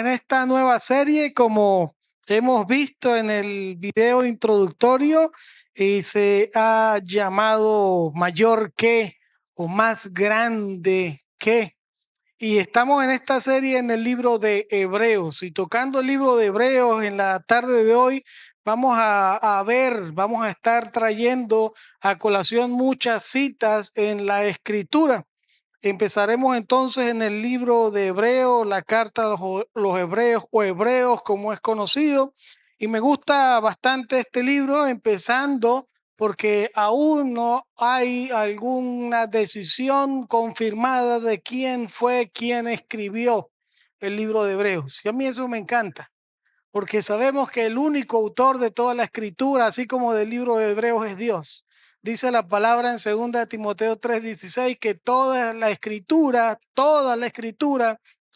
En esta nueva serie, como hemos visto en el video introductorio, se ha llamado Mayor que o Más grande que. Y estamos en esta serie en el libro de Hebreos. Y tocando el libro de Hebreos en la tarde de hoy, vamos a estar trayendo a colación muchas citas en la Escritura. Empezaremos entonces en el libro de Hebreos, la carta a los Hebreos o Hebreos como es conocido. Y me gusta bastante este libro, empezando porque aún no hay alguna decisión confirmada de quién fue quien escribió el libro de Hebreos. Y a mí eso me encanta, porque sabemos que el único autor de toda la escritura, así como del libro de Hebreos, es Dios. Dice la palabra en 2 Timoteo 3:16 que toda la escritura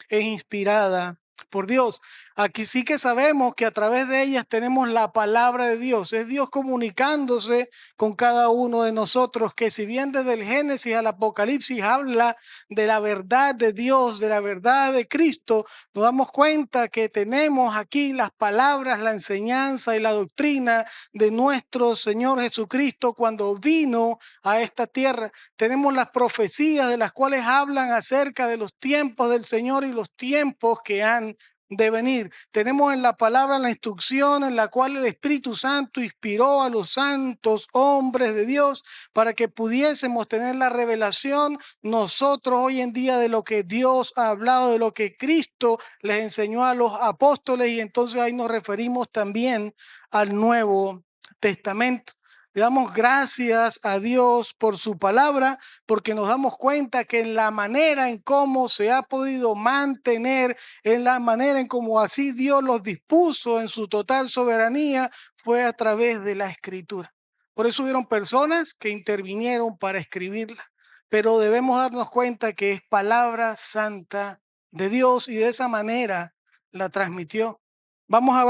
es inspirada por Dios. Aquí sí que sabemos que a través de ellas tenemos la palabra de Dios. Es Dios comunicándose con cada uno de nosotros, que si bien desde el Génesis al Apocalipsis habla de la verdad de Dios, de la verdad de Cristo, nos damos cuenta que tenemos aquí las palabras, la enseñanza y la doctrina de nuestro Señor Jesucristo cuando vino a esta tierra. Tenemos las profecías de las cuales hablan acerca de los tiempos del Señor y los tiempos que han de venir. Tenemos en la palabra la instrucción en la cual el Espíritu Santo inspiró a los santos hombres de Dios para que pudiésemos tener la revelación nosotros hoy en día de lo que Dios ha hablado, de lo que Cristo les enseñó a los apóstoles, y entonces ahí nos referimos también al Nuevo Testamento. Le damos gracias a Dios por su palabra, porque nos damos cuenta que en la manera en cómo se ha podido mantener, en la manera en cómo así Dios los dispuso en su total soberanía, fue a través de la escritura. Por eso hubieron personas que intervinieron para escribirla, pero debemos darnos cuenta que es palabra santa de Dios y de esa manera la transmitió. Vamos a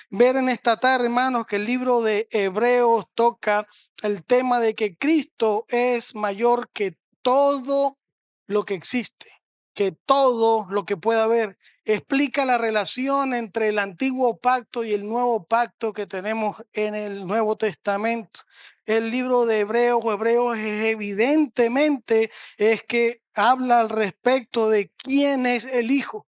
ver en esta tarde, hermanos, que el libro de Hebreos toca el tema de que Cristo es mayor que todo lo que existe, que todo lo que pueda haber. Explica la relación entre el antiguo pacto y el nuevo pacto que tenemos en el Nuevo Testamento. El libro de Hebreos o Hebreos evidentemente es que habla al respecto de quién es el Hijo.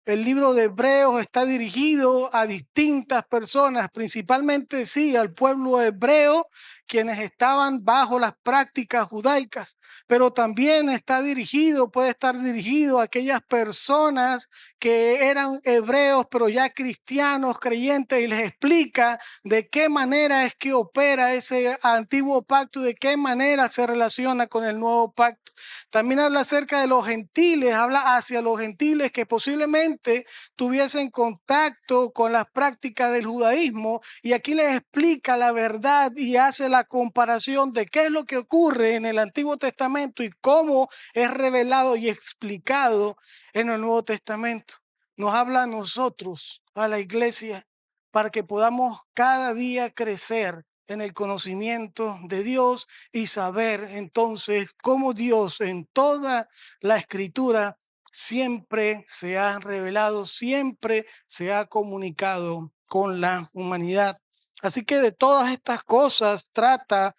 El libro de Hebreos está dirigido a distintas personas, principalmente sí al pueblo hebreo, quienes estaban bajo las prácticas judaicas, pero también puede estar dirigido a aquellas personas que eran hebreos, pero ya cristianos, creyentes, y les explica de qué manera es que opera ese antiguo pacto y de qué manera se relaciona con el nuevo pacto. También habla acerca de los gentiles, habla hacia los gentiles que posiblemente tuviesen contacto con las prácticas del judaísmo, y aquí les explica la verdad y hace la comparación de qué es lo que ocurre en el Antiguo Testamento y cómo es revelado y explicado en el Nuevo Testamento. Nos habla a nosotros, a la iglesia, para que podamos cada día crecer en el conocimiento de Dios y saber entonces cómo Dios en toda la escritura siempre se ha revelado, siempre se ha comunicado con la humanidad. Así que de todas estas cosas trata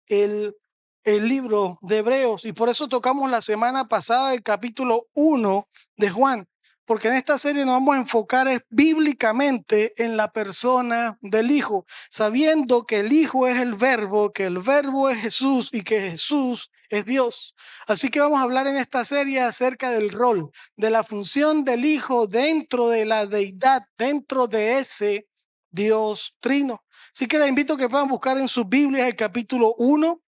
el, el libro de Hebreos, y por eso tocamos la semana pasada el capítulo 1 de Juan, porque en esta serie nos vamos a enfocar bíblicamente en la persona del Hijo, sabiendo que el Hijo es el Verbo, que el Verbo es Jesús y que Jesús es Dios. Así que vamos a hablar en esta serie acerca del rol, de la función del Hijo dentro de la deidad, dentro de ese Dios trino. Así que les invito a que puedan buscar en sus Biblias el capítulo 1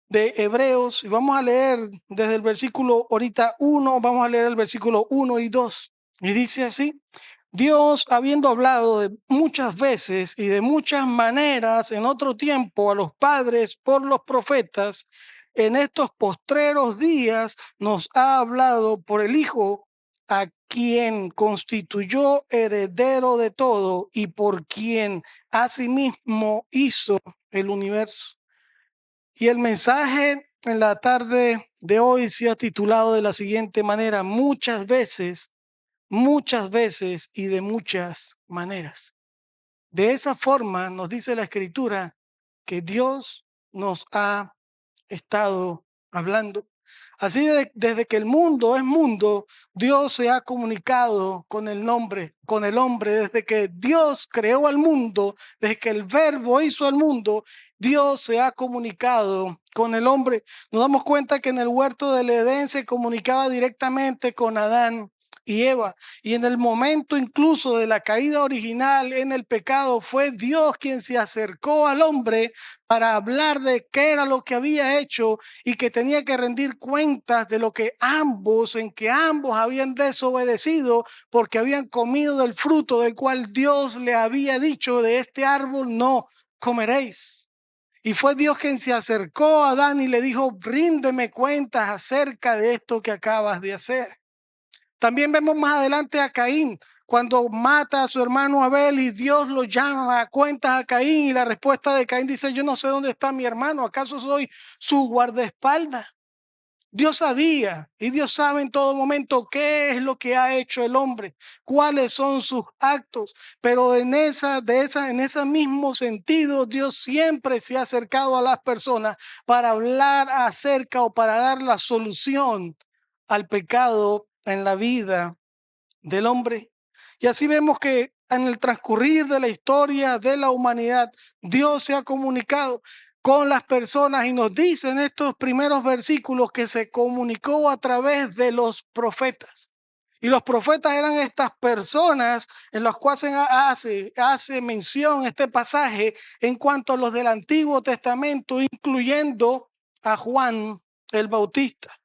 de Hebreos, y vamos a leer desde el versículo ahorita 1, vamos a leer el versículo 1 y 2. Y dice así: Dios, habiendo hablado de muchas veces y de muchas maneras en otro tiempo a los padres por los profetas, en estos postreros días nos ha hablado por el Hijo, a quien constituyó heredero de todo y por quien asimismo hizo el universo. Y el mensaje en la tarde de hoy se ha titulado de la siguiente manera: muchas veces muchas veces y de muchas maneras. De esa forma nos dice la Escritura que Dios nos ha estado hablando. Así desde que el mundo es mundo, Dios se ha comunicado con el hombre, desde que Dios creó al mundo, desde que el Verbo hizo al mundo, Dios se ha comunicado con el hombre. Nos damos cuenta que en el huerto del Edén se comunicaba directamente con Adán y Eva. Y en el momento incluso de la caída original en el pecado, fue Dios quien se acercó al hombre para hablar de qué era lo que había hecho y que tenía que rendir cuentas de lo que en que ambos habían desobedecido porque habían comido del fruto del cual Dios le había dicho: de este árbol no comeréis. Y fue Dios quien se acercó a Adán y le dijo: ríndeme cuentas acerca de esto que acabas de hacer. También vemos más adelante a Caín, cuando mata a su hermano Abel y Dios lo llama a cuentas a Caín, y la respuesta de Caín dice: yo no sé dónde está mi hermano, ¿acaso soy su guardaespaldas? Dios sabía y Dios sabe en todo momento qué es lo que ha hecho el hombre, cuáles son sus actos, pero en ese mismo sentido, Dios siempre se ha acercado a las personas para hablar acerca o para dar la solución al pecado en la vida del hombre. Y así vemos que en el transcurrir de la historia de la humanidad, Dios se ha comunicado con las personas y nos dice en estos primeros versículos que se comunicó a través de los profetas. Y los profetas eran estas personas en las cuales hace mención este pasaje en cuanto a los del Antiguo Testamento, incluyendo a Juan el Bautista.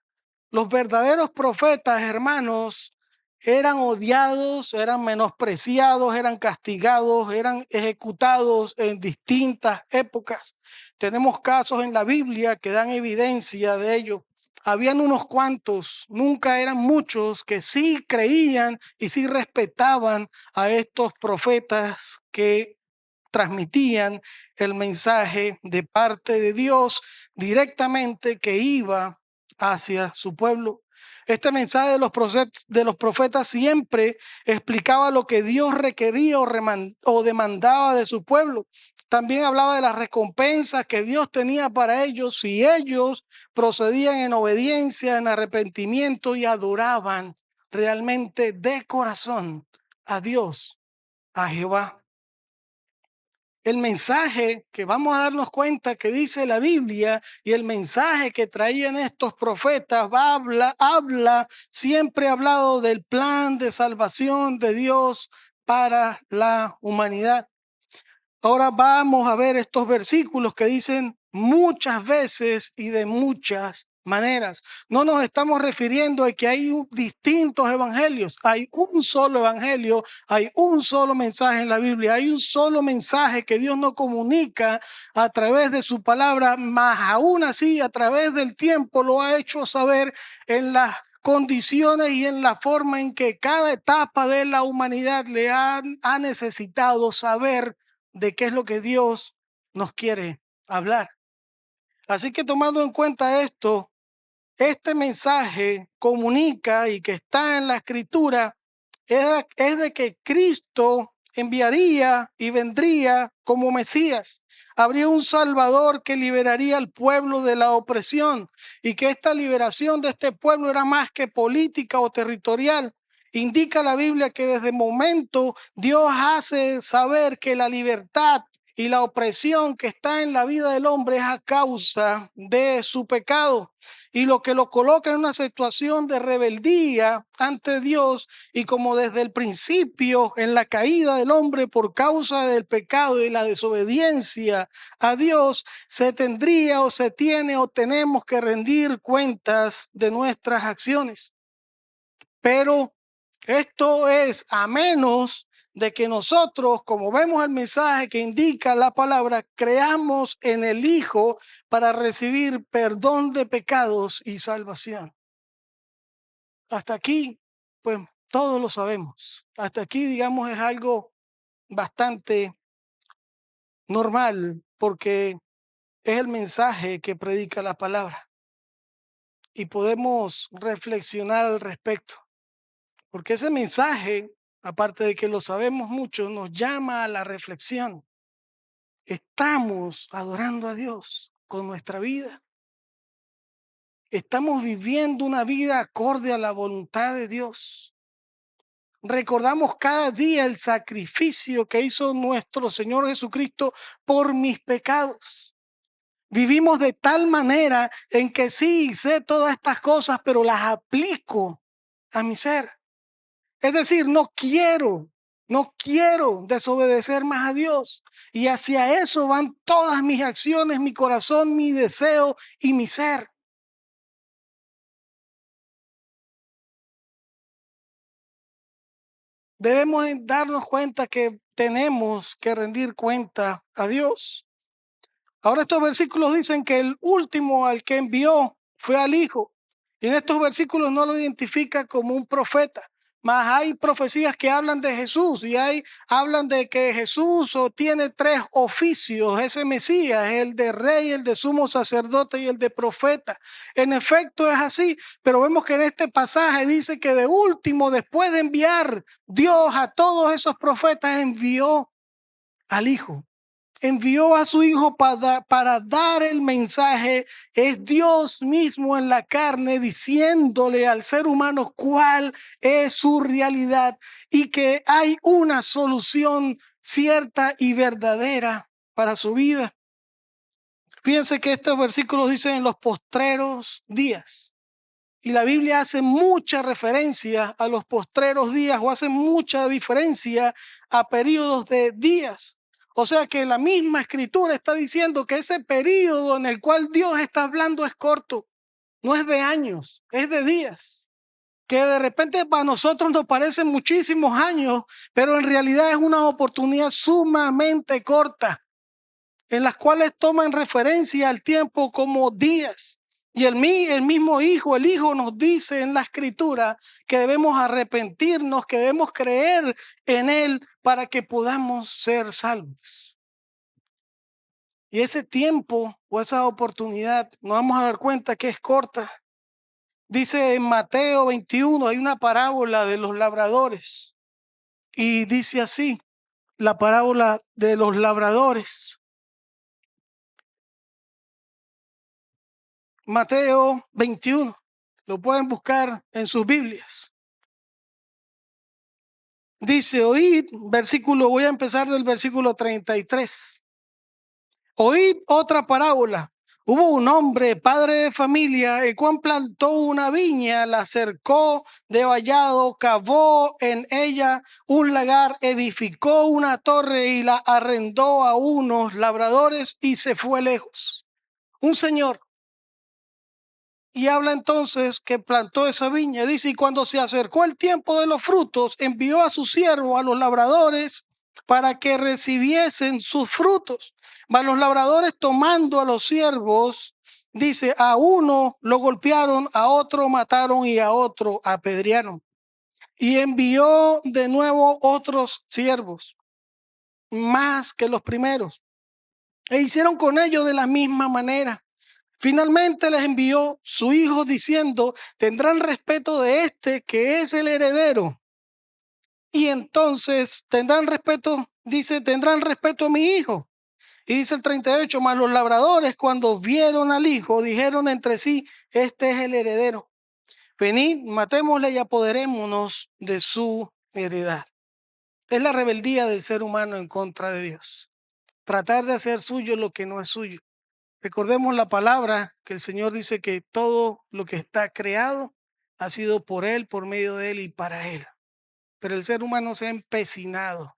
Los verdaderos profetas, hermanos, eran odiados, eran menospreciados, eran castigados, eran ejecutados en distintas épocas. Tenemos casos en la Biblia que dan evidencia de ello. Habían unos cuantos, nunca eran muchos, que sí creían y sí respetaban a estos profetas que transmitían el mensaje de parte de Dios directamente que iba hacia su pueblo. Este mensaje de los profetas siempre explicaba lo que Dios requería o demandaba de su pueblo. También hablaba de las recompensas que Dios tenía para ellos si ellos procedían en obediencia, en arrepentimiento y adoraban realmente de corazón a Dios, a Jehová. El mensaje que vamos a darnos cuenta que dice la Biblia y el mensaje que traían estos profetas siempre ha hablado del plan de salvación de Dios para la humanidad. Ahora vamos a ver estos versículos que dicen muchas veces y de muchas maneras. No nos estamos refiriendo a que hay distintos evangelios. Hay un solo evangelio, hay un solo mensaje en la Biblia, hay un solo mensaje que Dios nos comunica a través de su palabra, más aún así a través del tiempo lo ha hecho saber en las condiciones y en la forma en que cada etapa de la humanidad ha necesitado saber de qué es lo que Dios nos quiere hablar. Así que tomando en cuenta esto, este mensaje comunica y que está en la escritura es de que Cristo enviaría y vendría como Mesías. Habría un Salvador que liberaría al pueblo de la opresión y que esta liberación de este pueblo era más que política o territorial. Indica la Biblia que desde el momento Dios hace saber que la libertad y la opresión que está en la vida del hombre es a causa de su pecado y lo que lo coloca en una situación de rebeldía ante Dios, y como desde el principio en la caída del hombre por causa del pecado y la desobediencia a Dios, se tendría o se tiene o tenemos que rendir cuentas de nuestras acciones. Pero esto es a menos de que nosotros, como vemos el mensaje que indica la palabra, creamos en el Hijo para recibir perdón de pecados y salvación. Hasta aquí, pues todos lo sabemos. Hasta aquí, digamos, es algo bastante normal porque es el mensaje que predica la palabra y podemos reflexionar al respecto. porque ese mensaje, aparte de que lo sabemos mucho, nos llama a la reflexión. ¿Estamos adorando a Dios con nuestra vida? ¿Estamos viviendo una vida acorde a la voluntad de Dios? ¿Recordamos cada día el sacrificio que hizo nuestro Señor Jesucristo por mis pecados? Vivimos de tal manera en que sí, sé todas estas cosas, pero las aplico a mi ser. Es decir, no quiero desobedecer más a Dios. Y hacia eso van todas mis acciones, mi corazón, mi deseo y mi ser. Debemos darnos cuenta que tenemos que rendir cuenta a Dios. Ahora estos versículos dicen que el último al que envió fue al Hijo. Y en estos versículos no lo identifica como un profeta. Mas hay profecías que hablan de Jesús y hablan de que Jesús tiene tres oficios, ese Mesías, el de rey, el de sumo sacerdote y el de profeta. En efecto es así, pero vemos que en este pasaje dice que de último, después de enviar Dios a todos esos profetas, envió al Hijo. Envió a su Hijo para dar el mensaje. Es Dios mismo en la carne diciéndole al ser humano cuál es su realidad y que hay una solución cierta y verdadera para su vida. Fíjense que estos versículos dicen en los postreros días. Y la Biblia hace mucha referencia a los postreros días o hace mucha diferencia a periodos de días. O sea que la misma escritura está diciendo que ese periodo en el cual Dios está hablando es corto, no es de años, es de días. Que de repente para nosotros nos parecen muchísimos años, pero en realidad es una oportunidad sumamente corta, en las cuales toman referencia al tiempo como días. Y el mismo Hijo, el Hijo nos dice en la Escritura que debemos arrepentirnos, que debemos creer en Él para que podamos ser salvos. Y ese tiempo o esa oportunidad nos vamos a dar cuenta que es corta. Dice en Mateo 21, hay una parábola de los labradores. Y dice así, la parábola de los labradores. Mateo 21. Lo pueden buscar en sus Biblias. Dice, oíd, voy a empezar del versículo 33. Oíd otra parábola. Hubo un hombre, padre de familia, el cual plantó una viña, la cercó de vallado, cavó en ella un lagar, edificó una torre y la arrendó a unos labradores y se fue lejos. Un señor. Y habla entonces que plantó esa viña. Dice, y cuando se acercó el tiempo de los frutos, envió a su siervo, a los labradores, para que recibiesen sus frutos. Mas los labradores, tomando a los siervos, dice, a uno lo golpearon, a otro mataron y a otro apedrearon. Y envió de nuevo otros siervos, más que los primeros, e hicieron con ellos de la misma manera. Finalmente les envió su hijo diciendo, tendrán respeto de este que es el heredero. Y entonces tendrán respeto, dice, tendrán respeto a mi hijo. Y dice el 38, mas los labradores cuando vieron al hijo dijeron entre sí, este es el heredero. Venid, matémosle y apoderémonos de su heredad. Es la rebeldía del ser humano en contra de Dios. Tratar de hacer suyo lo que no es suyo. Recordemos la palabra que el Señor dice que todo lo que está creado ha sido por Él, por medio de Él y para Él. Pero el ser humano se ha empecinado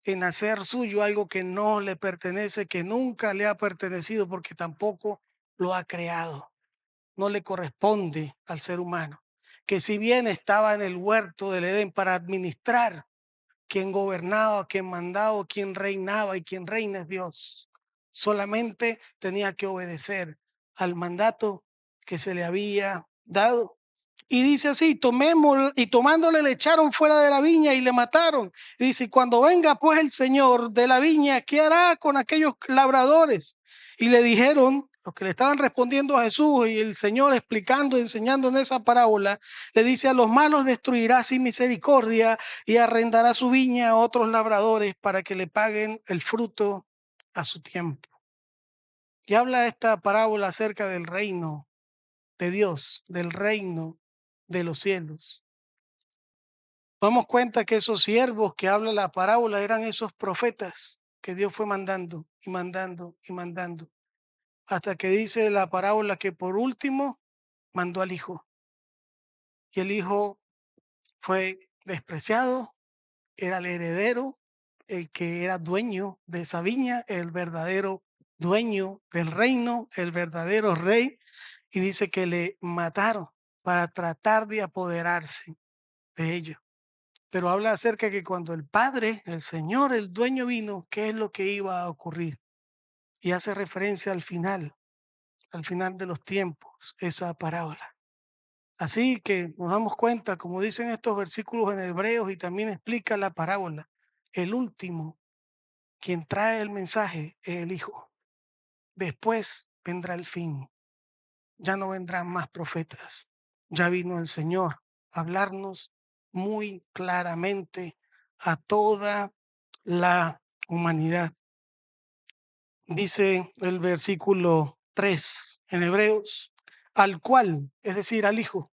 en hacer suyo algo que no le pertenece, que nunca le ha pertenecido porque tampoco lo ha creado. No le corresponde al ser humano. Que si bien estaba en el huerto del Edén para administrar, quien gobernaba, quien mandaba, quien reinaba y quien reina es Dios. Solamente tenía que obedecer al mandato que se le había dado. Y dice así, tomándole le echaron fuera de la viña y le mataron. Y dice, cuando venga pues el señor de la viña, ¿qué hará con aquellos labradores? Y le dijeron, los que le estaban respondiendo a Jesús, y el Señor explicando, enseñando en esa parábola, le dice: a los malos destruirá sin misericordia y arrendará su viña a otros labradores para que le paguen el fruto a su tiempo. Y habla esta parábola acerca del reino de Dios, del reino de los cielos. Damos cuenta que esos siervos que habla la parábola eran esos profetas que Dios fue mandando y mandando y mandando, hasta que dice la parábola que por último mandó al hijo. Y el hijo fue despreciado, era el heredero, el que era dueño de esa viña, el verdadero dueño del reino, el verdadero rey, y dice que le mataron para tratar de apoderarse de ellos. Pero habla acerca de que cuando el Padre, el Señor, el dueño vino, ¿qué es lo que iba a ocurrir? Y hace referencia al final de los tiempos, esa parábola. Así que nos damos cuenta, como dicen estos versículos en Hebreos, y también explica la parábola, el último, quien trae el mensaje, es el Hijo. Después vendrá el fin. Ya no vendrán más profetas. Ya vino el Señor a hablarnos muy claramente a toda la humanidad. Dice el versículo 3 en Hebreos: al cual, es decir, al Hijo.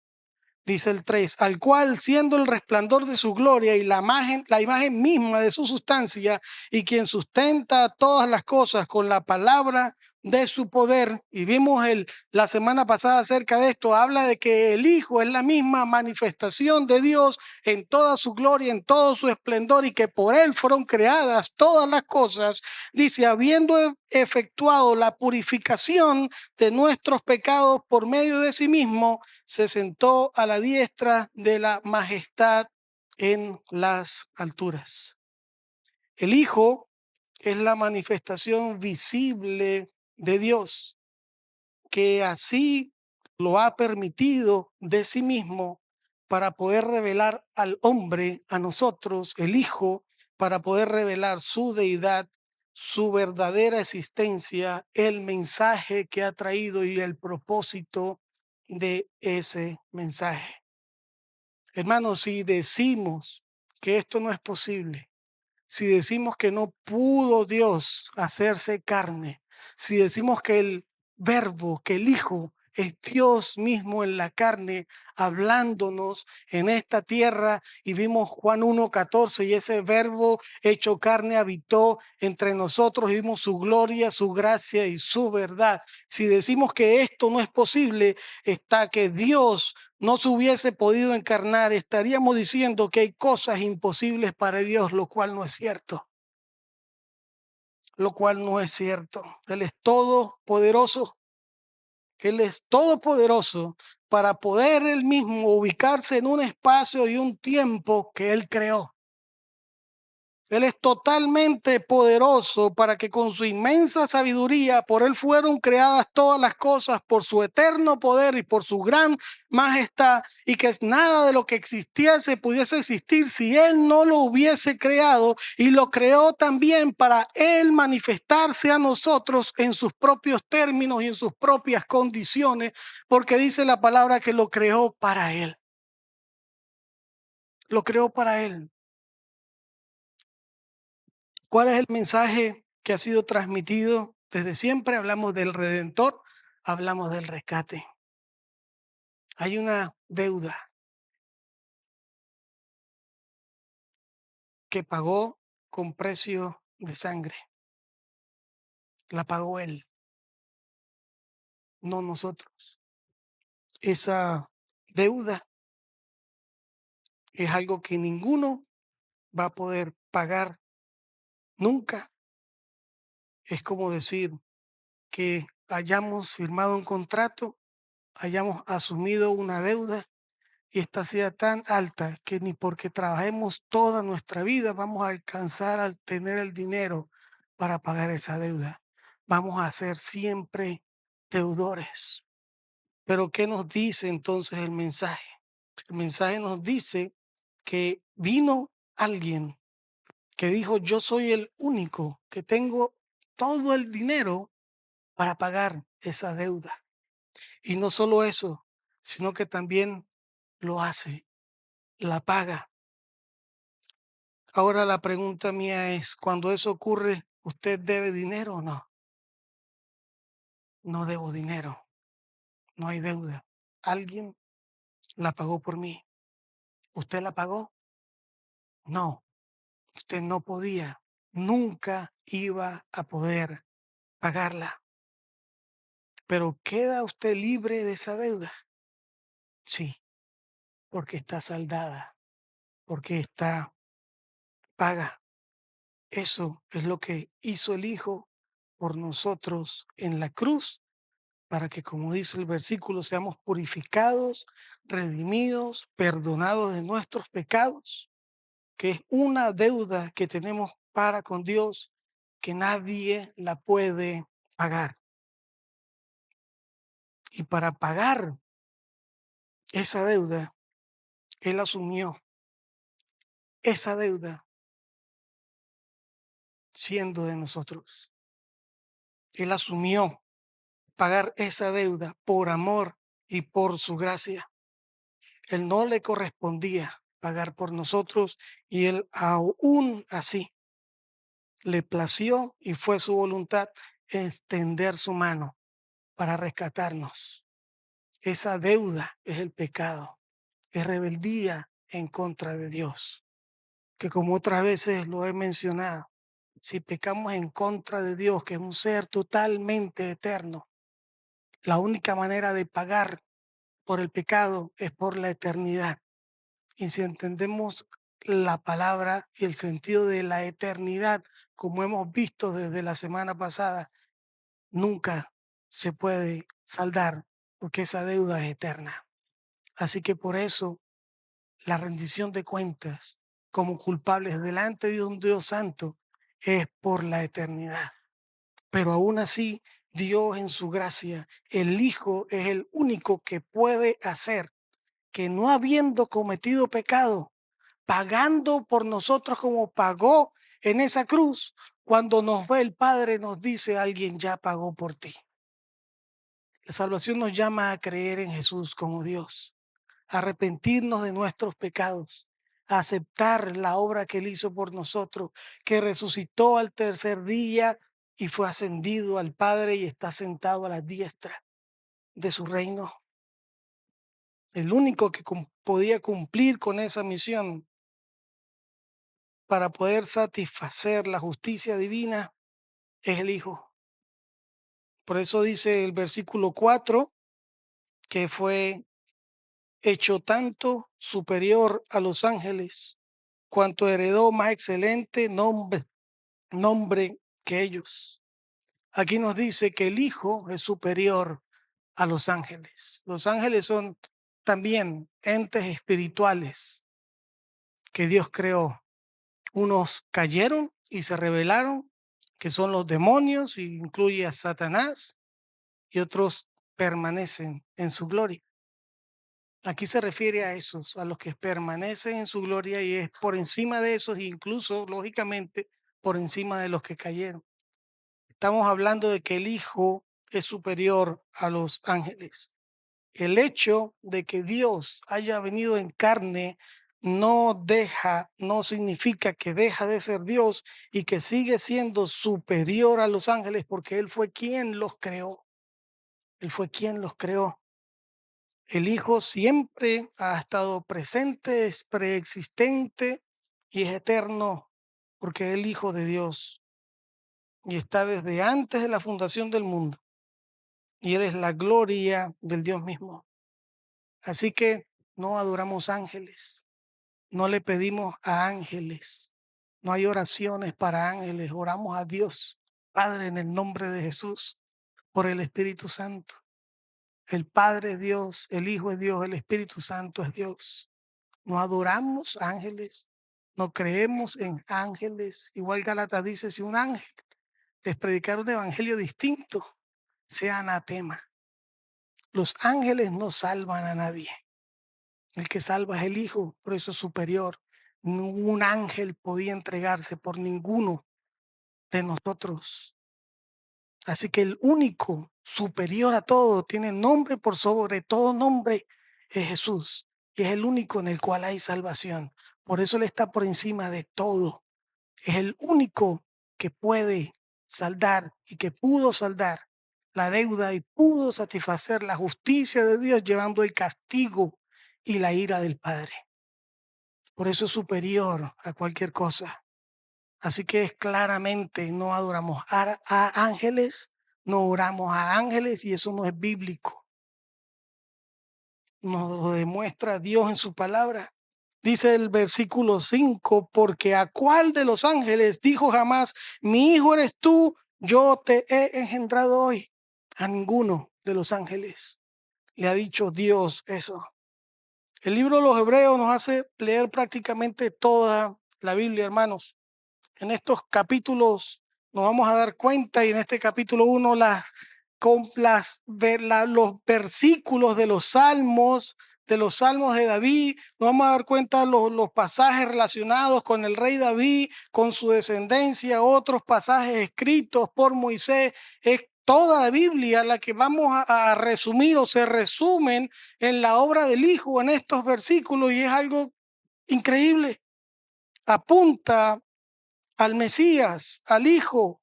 Dice el 3: al cual, siendo el resplandor de su gloria y la imagen misma de su sustancia, y quien sustenta todas las cosas con la palabra de su poder. Y vimos la semana pasada acerca de esto, habla de que el Hijo es la misma manifestación de Dios en toda su gloria, en todo su esplendor, y que por él fueron creadas todas las cosas. Dice: habiendo efectuado la purificación de nuestros pecados por medio de sí mismo, se sentó a la diestra de la majestad en las alturas. El Hijo es la manifestación visible de Dios, que así lo ha permitido de sí mismo para poder revelar al hombre, a nosotros, el Hijo, para poder revelar su deidad, su verdadera existencia, el mensaje que ha traído y el propósito de ese mensaje. Hermanos, si decimos que esto no es posible, si decimos que no pudo Dios hacerse carne, si decimos que el Verbo, que el Hijo es Dios mismo en la carne, hablándonos en esta tierra, y vimos Juan 1:14, y ese Verbo hecho carne habitó entre nosotros, y vimos su gloria, su gracia y su verdad. Si decimos que esto no es posible, está que Dios no se hubiese podido encarnar, estaríamos diciendo que hay cosas imposibles para Dios, lo cual no es cierto. Lo cual no es cierto. Él es todopoderoso. Él es todopoderoso para poder él mismo ubicarse en un espacio y un tiempo que él creó. Él es totalmente poderoso para que con su inmensa sabiduría, por él fueron creadas todas las cosas, por su eterno poder y por su gran majestad, y que nada de lo que existiese pudiese existir si él no lo hubiese creado, y lo creó también para él manifestarse a nosotros en sus propios términos y en sus propias condiciones, porque dice la palabra que lo creó para él. Lo creó para él. ¿Cuál es el mensaje que ha sido transmitido desde siempre? Hablamos del Redentor, hablamos del rescate. Hay una deuda que pagó con precio de sangre. La pagó él, no nosotros. Esa deuda es algo que ninguno va a poder pagar nunca. Es como decir que hayamos firmado un contrato, hayamos asumido una deuda, y esta sea tan alta que ni porque trabajemos toda nuestra vida vamos a alcanzar a tener el dinero para pagar esa deuda. Vamos a ser siempre deudores. Pero ¿qué nos dice entonces el mensaje? El mensaje nos dice que vino alguien que dijo: yo soy el único que tengo todo el dinero para pagar esa deuda. Y no solo eso, sino que también lo hace, la paga. Ahora la pregunta mía es, cuando eso ocurre, ¿usted debe dinero o no? No debo dinero, no hay deuda. Alguien la pagó por mí. ¿Usted la pagó? No, usted no podía, nunca iba a poder pagarla. Pero ¿queda usted libre de esa deuda? Sí, porque está saldada, porque está paga. Eso es lo que hizo el Hijo por nosotros en la cruz, para que, como dice el versículo, seamos purificados, redimidos, perdonados de nuestros pecados, que es una deuda que tenemos para con Dios que nadie la puede pagar. Y para pagar esa deuda, Él asumió esa deuda siendo de nosotros. Él asumió pagar esa deuda por amor y por su gracia. Él no le correspondía pagar por nosotros y Él aún así le plació y fue su voluntad extender su mano para rescatarnos. Esa deuda es el pecado, es rebeldía en contra de Dios, que como otras veces lo he mencionado, si pecamos en contra de Dios, que es un ser totalmente eterno, la única manera de pagar por el pecado es por la eternidad. Y si entendemos la palabra y el sentido de la eternidad, como hemos visto desde la semana pasada, nunca se puede saldar porque esa deuda es eterna. Así que por eso la rendición de cuentas como culpables delante de un Dios santo es por la eternidad. Pero aún así, Dios en su gracia, el Hijo es el único que puede hacer que, no habiendo cometido pecado, pagando por nosotros como pagó en esa cruz, cuando nos ve el Padre nos dice: alguien ya pagó por ti. La salvación nos llama a creer en Jesús como Dios, a arrepentirnos de nuestros pecados, a aceptar la obra que Él hizo por nosotros, que resucitó al tercer día y fue ascendido al Padre y está sentado a la diestra de su reino. El único que podía cumplir con esa misión para poder satisfacer la justicia divina es el Hijo. Por eso dice el versículo 4 que fue hecho tanto superior a los ángeles, cuanto heredó más excelente nombre que ellos. Aquí nos dice que el Hijo es superior a los ángeles. Los ángeles son también entes espirituales que Dios creó. Unos cayeron y se rebelaron, que son los demonios, y incluye a Satanás, y otros permanecen en su gloria. Aquí se refiere a esos, a los que permanecen en su gloria, y es por encima de esos, incluso lógicamente por encima de los que cayeron. Estamos hablando de que el Hijo es superior a los ángeles. El hecho de que Dios haya venido en carne no significa que deja de ser Dios y que sigue siendo superior a los ángeles, porque Él fue quien los creó. Él fue quien los creó. El Hijo siempre ha estado presente, es preexistente y es eterno, porque es el Hijo de Dios y está desde antes de la fundación del mundo. Y Él es la gloria del Dios mismo. Así que no adoramos ángeles, no le pedimos a ángeles, no hay oraciones para ángeles, oramos a Dios, Padre, en el nombre de Jesús, por el Espíritu Santo. El Padre es Dios, el Hijo es Dios, el Espíritu Santo es Dios. No adoramos ángeles, no creemos en ángeles. Igual Gálatas dice: si un ángel les predicara un evangelio distinto, sea anatema. Los ángeles no salvan a nadie. El que salva es el Hijo, por eso es superior. Ningún ángel podía entregarse por ninguno de nosotros. Así que el único superior a todo, tiene nombre por sobre todo nombre, es Jesús. Y es el único en el cual hay salvación. Por eso Él está por encima de todo. Es el único que puede saldar y que pudo saldar la deuda y pudo satisfacer la justicia de Dios llevando el castigo y la ira del Padre. Por eso es superior a cualquier cosa. Así que es claramente no adoramos a ángeles, no oramos a ángeles y eso no es bíblico. Nos lo demuestra Dios en su palabra. Dice el versículo 5, porque a cuál de los ángeles dijo jamás, mi hijo eres tú, yo te he engendrado hoy. A ninguno de los ángeles le ha dicho Dios eso. El libro de los Hebreos nos hace leer prácticamente toda la Biblia, hermanos. En estos capítulos nos vamos a dar cuenta, y en este capítulo 1 los versículos de los salmos de David, nos vamos a dar cuenta los pasajes relacionados con el rey David, con su descendencia, otros pasajes escritos por Moisés. Es toda la Biblia la que vamos a resumir o se resumen en la obra del Hijo en estos versículos, y es algo increíble. Apunta al Mesías, al Hijo,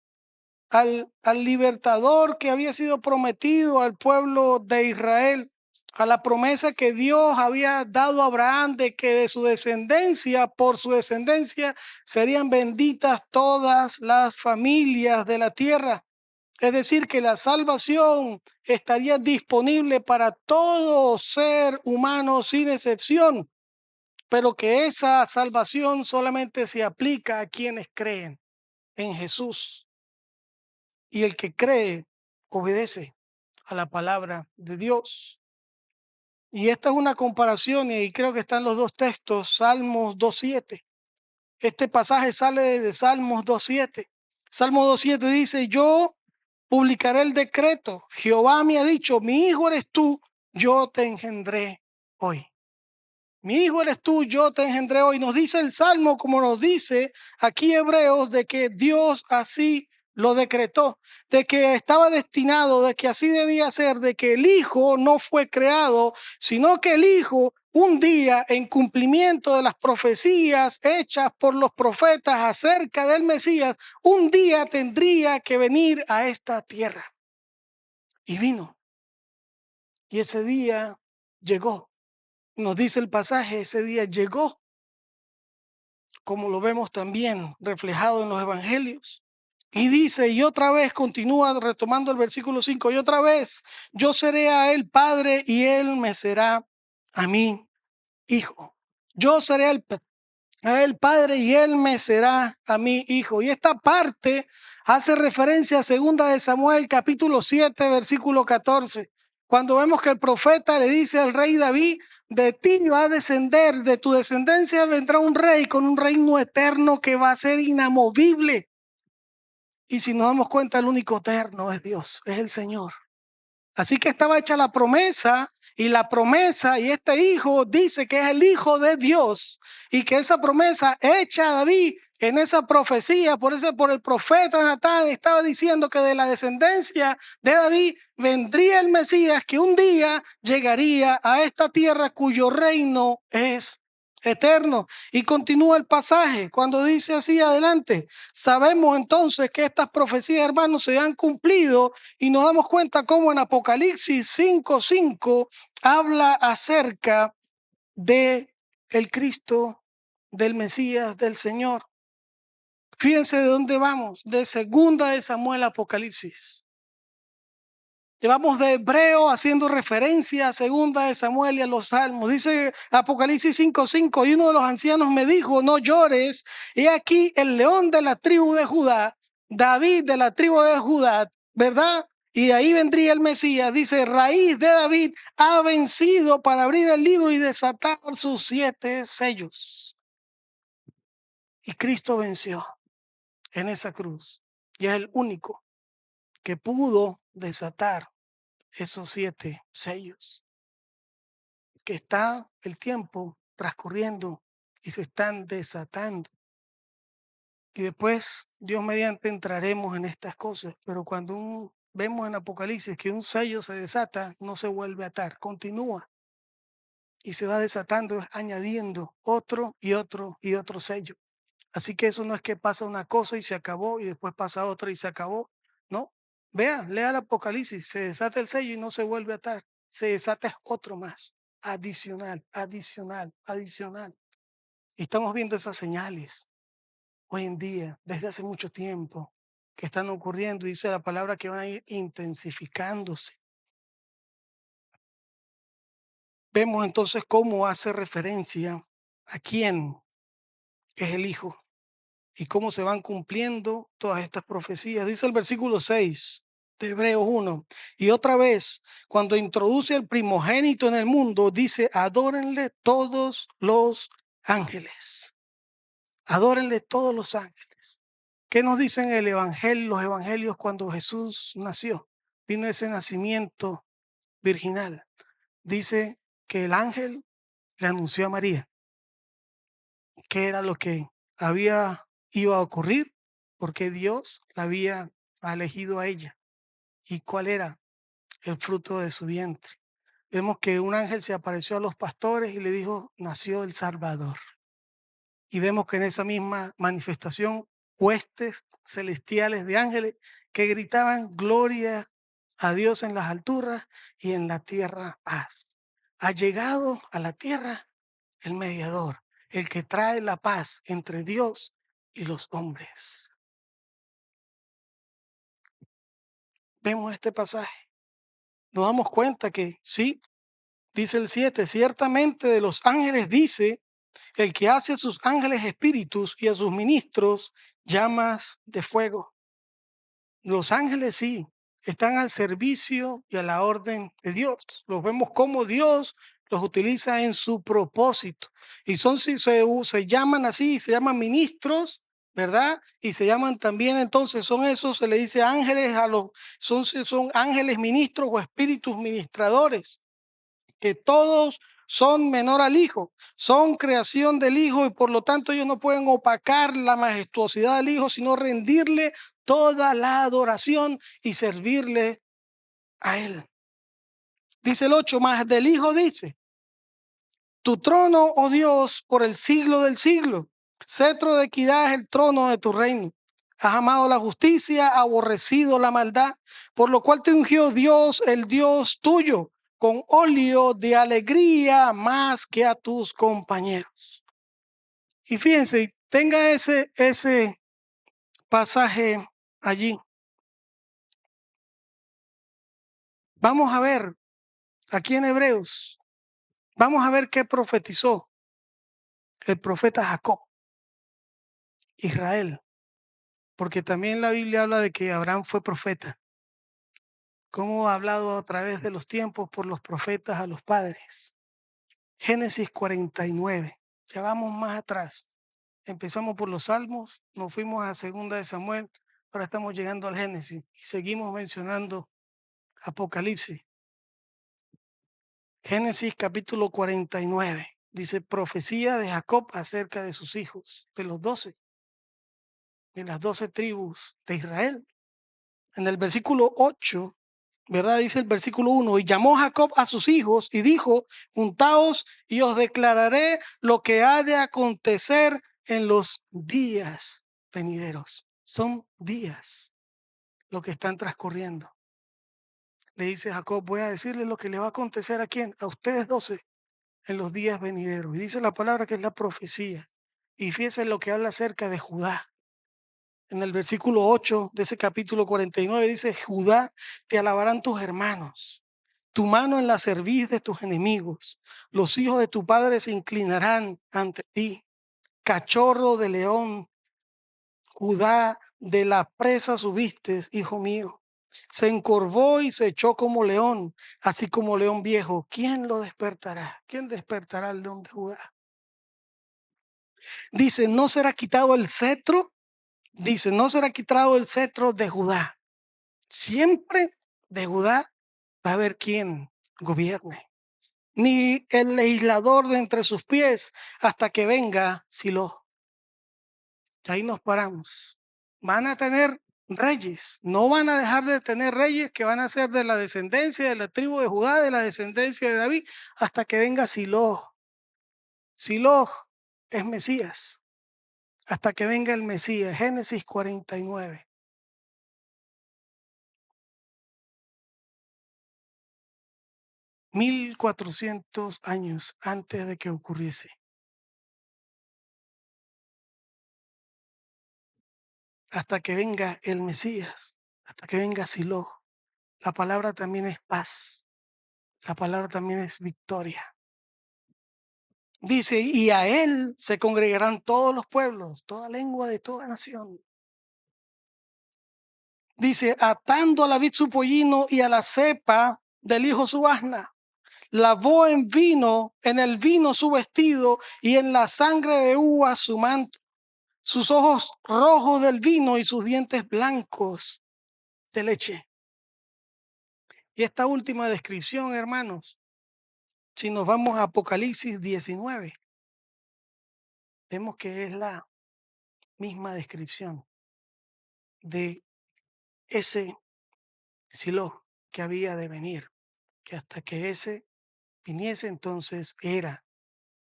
al libertador que había sido prometido al pueblo de Israel, a la promesa que Dios había dado a Abraham de que de su descendencia, por su descendencia, serían benditas todas las familias de la tierra. Es decir, que la salvación estaría disponible para todo ser humano sin excepción, pero que esa salvación solamente se aplica a quienes creen en Jesús. Y el que cree obedece a la palabra de Dios. Y esta es una comparación, y creo que están los dos textos, Salmos 2:7. Este pasaje sale de Salmos 2:7. Salmo 2:7 dice, yo publicaré el decreto. Jehová me ha dicho, mi hijo eres tú, yo te engendré hoy. Mi hijo eres tú, yo te engendré hoy. Nos dice el Salmo, como nos dice aquí Hebreos, de que Dios así lo decretó, de que estaba destinado, de que así debía ser, de que el Hijo no fue creado, sino que el Hijo un día, en cumplimiento de las profecías hechas por los profetas acerca del Mesías, un día tendría que venir a esta tierra. Y vino. Y ese día llegó. Nos dice el pasaje, ese día llegó, como lo vemos también reflejado en los evangelios. Y dice, y otra vez continúa retomando el versículo 5, y otra vez, yo seré a él padre y él me será a mí hijo. Yo seré a él padre y él me será a mí hijo. Y esta parte hace referencia a 2 capítulo 7, versículo 14, cuando vemos que el profeta le dice al rey David, de ti va a descender, de tu descendencia vendrá un rey con un reino eterno que va a ser inamovible. Y si nos damos cuenta, el único eterno es Dios, es el Señor. Así que estaba hecha la promesa, y este hijo dice que es el hijo de Dios, y que esa promesa hecha a David en esa profecía, por el profeta Natán, estaba diciendo que de la descendencia de David vendría el Mesías, que un día llegaría a esta tierra cuyo reino es eterno. Y continúa el pasaje cuando dice así adelante, sabemos entonces que estas profecías, hermanos, se han cumplido, y nos damos cuenta cómo en Apocalipsis 5:5 habla acerca de el Cristo, del Mesías, del Señor. Fíjense de dónde vamos, de 2 Samuel a Apocalipsis. Llevamos de Hebreo haciendo referencia a 2 Samuel y a los Salmos. Dice Apocalipsis 5:5, y uno de los ancianos me dijo, no llores, he aquí el león de la tribu de Judá, David de la tribu de Judá, ¿verdad? Y de ahí vendría el Mesías. Dice, raíz de David ha vencido para abrir el libro y desatar sus 7 sellos. Y Cristo venció en esa cruz. Y es el único que pudo desatar esos 7 sellos, que está el tiempo transcurriendo y se están desatando. Y después, Dios mediante, entraremos en estas cosas. Pero cuando vemos en Apocalipsis que un sello se desata, no se vuelve a atar, continúa y se va desatando, añadiendo otro y otro y otro sello. Así que eso no es que pasa una cosa y se acabó y después pasa otra y se acabó. No. Vea, lea el Apocalipsis, se desata el sello y no se vuelve a atar. Se desata otro más, adicional, adicional, adicional. Y estamos viendo esas señales hoy en día, desde hace mucho tiempo, que están ocurriendo. Dice la palabra que van a ir intensificándose. Vemos entonces cómo hace referencia a quién es el Hijo y cómo se van cumpliendo todas estas profecías. Dice el versículo 6 de Hebreos 1. Y otra vez, cuando introduce el primogénito en el mundo, dice, adórenle todos los ángeles. Adórenle todos los ángeles. ¿Qué nos dicen el evangelio, los evangelios cuando Jesús nació? Vino ese nacimiento virginal. Dice que el ángel le anunció a María qué era lo que iba a ocurrir, porque Dios la había elegido a ella y cuál era el fruto de su vientre. Vemos que un ángel se apareció a los pastores y le dijo, nació el Salvador. Y vemos que en esa misma manifestación, huestes celestiales de ángeles que gritaban gloria a Dios en las alturas y en la tierra paz. Ha llegado a la tierra el mediador, el que trae la paz entre Dios y los hombres. Vemos este pasaje, nos damos cuenta que sí, dice el 7, ciertamente de los ángeles dice, el que hace a sus ángeles espíritus y a sus ministros llamas de fuego. Los ángeles sí, están al servicio y a la orden de Dios. Los vemos como Dios los utiliza en su propósito. Y se llaman así, se llaman ministros, ¿verdad? Y se llaman también, entonces son esos, se le dice ángeles son ángeles ministros o espíritus ministradores, que todos son menor al Hijo, son creación del Hijo y por lo tanto ellos no pueden opacar la majestuosidad del Hijo, sino rendirle toda la adoración y servirle a Él. Dice el 8, más del Hijo dice, tu trono, oh Dios, por el siglo del siglo, cetro de equidad es el trono de tu reino. Has amado la justicia, aborrecido la maldad, por lo cual te ungió Dios, el Dios tuyo, con óleo de alegría más que a tus compañeros. Y fíjense, tenga ese pasaje allí. Vamos a ver aquí en Hebreos, vamos a ver qué profetizó el profeta Jacob, Israel, porque también la Biblia habla de que Abraham fue profeta. Cómo ha hablado a través de los tiempos por los profetas a los padres. Génesis 49. Ya vamos más atrás. Empezamos por los Salmos, nos fuimos a Segunda de Samuel, ahora estamos llegando al Génesis y seguimos mencionando Apocalipsis. Génesis capítulo 49. Dice profecía de Jacob acerca de sus hijos, de los 12, de las 12 tribus de Israel. En el versículo 8, ¿verdad? Dice el versículo 1, y llamó Jacob a sus hijos y dijo, juntaos y os declararé lo que ha de acontecer en los días venideros. Son días lo que están transcurriendo. Le dice Jacob, voy a decirle lo que le va a acontecer a quién, a ustedes 12 en los días venideros. Y dice la palabra que es la profecía. Y fíjense lo que habla acerca de Judá. En el versículo 8 de ese capítulo 49 dice, Judá, te alabarán tus hermanos, tu mano en la cerviz de tus enemigos, los hijos de tu padre se inclinarán ante ti, cachorro de león, Judá, de la presa subiste, hijo mío. Se encorvó y se echó como león, así como león viejo. ¿Quién lo despertará? ¿Quién despertará al león de Judá? Dice, no será quitado el cetro. Dice, no será quitado el cetro de Judá. Siempre de Judá va a haber quien gobierne, ni el legislador de entre sus pies hasta que venga Silo. Ahí nos paramos. Van a tener reyes, no van a dejar de tener reyes que van a ser de la descendencia de la tribu de Judá, de la descendencia de David, hasta que venga Silo. Silo es Mesías, hasta que venga el Mesías. Génesis 49. 1400 años antes de que ocurriese. Hasta que venga el Mesías, hasta que venga Silo. La palabra también es paz, la palabra también es victoria. Dice, y a él se congregarán todos los pueblos, toda lengua de toda nación. Dice, atando a la vid su pollino y a la cepa del hijo su asna. Lavó en el vino su vestido y en la sangre de uva su manto. Sus ojos rojos del vino y sus dientes blancos de leche. Y esta última descripción, hermanos, si nos vamos a Apocalipsis 19, vemos que es la misma descripción de ese Silo que había de venir, que hasta que ese viniese entonces era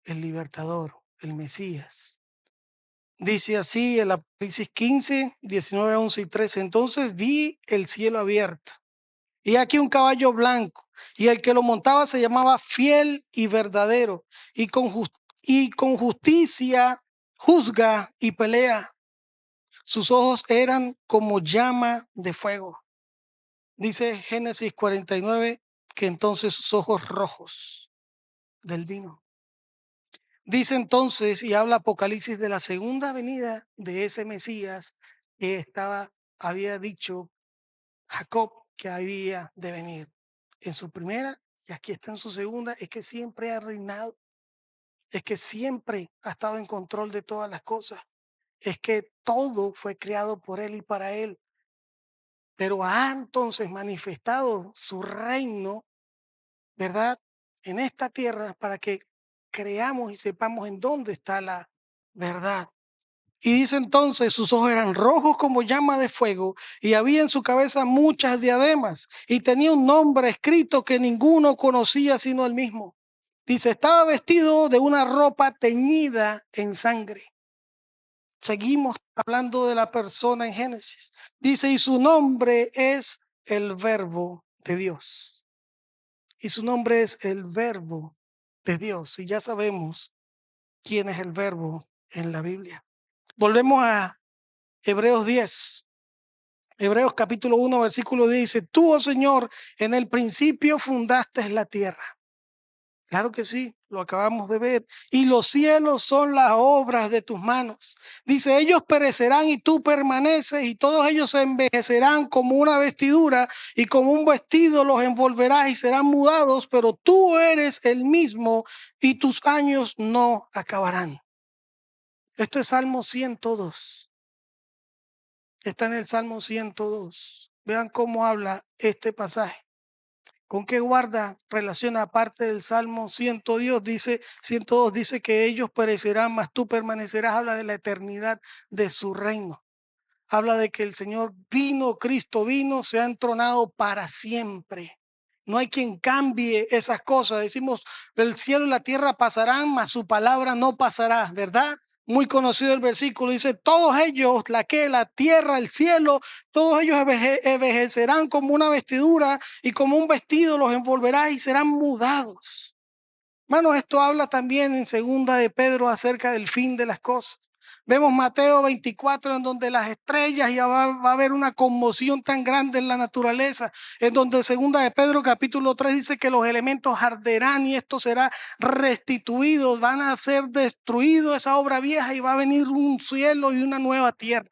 el libertador, el Mesías. Dice así el Apocalipsis 15, 19, 11 y 13. Entonces vi el cielo abierto y aquí un caballo blanco, y el que lo montaba se llamaba Fiel y Verdadero, y con justicia juzga y pelea. Sus ojos eran como llama de fuego. Dice Génesis 49 que entonces sus ojos rojos del vino. Dice entonces y habla Apocalipsis de la segunda venida de ese Mesías que había dicho Jacob que había de venir. En su primera, y aquí está en su segunda, es que siempre ha reinado, es que siempre ha estado en control de todas las cosas, es que todo fue creado por él y para él, pero ha entonces manifestado su reino, ¿verdad? En esta tierra para que creamos y sepamos en dónde está la verdad. Y dice entonces, sus ojos eran rojos como llama de fuego, y había en su cabeza muchas diademas, y tenía un nombre escrito que ninguno conocía sino él mismo. Dice, estaba vestido de una ropa teñida en sangre. Seguimos hablando de la persona en Génesis. Dice, y su nombre es el Verbo de Dios. Y su nombre es el Verbo de Dios. Y ya sabemos quién es el Verbo en la Biblia. Volvemos a Hebreos 10. Hebreos capítulo 1, versículo 10 dice, tú, oh Señor, en el principio fundaste la tierra. Claro que sí, lo acabamos de ver. Y los cielos son las obras de tus manos. Dice, ellos perecerán y tú permaneces, y todos ellos se envejecerán como una vestidura, y como un vestido los envolverás y serán mudados, pero tú eres el mismo y tus años no acabarán. Esto es Salmo 102. Está en el Salmo 102. Vean cómo habla este pasaje. ¿Con qué guarda relación aparte del Salmo 102? Dice que ellos perecerán, mas tú permanecerás. Habla de la eternidad de su reino. Habla de que el Señor vino, Cristo vino, se ha entronado para siempre. No hay quien cambie esas cosas. Decimos, el cielo y la tierra pasarán, mas su palabra no pasará, ¿verdad? Muy conocido el versículo, dice, todos ellos, la tierra, el cielo, todos ellos envejecerán como una vestidura y como un vestido los envolverá y serán mudados. Hermanos, esto habla también en segunda de Pedro acerca del fin de las cosas. Vemos Mateo 24 en donde las estrellas ya va a haber una conmoción tan grande en la naturaleza, en donde segunda de Pedro capítulo 3 dice que los elementos arderán y esto será restituido, van a ser destruidos esa obra vieja y va a venir un cielo y una nueva tierra.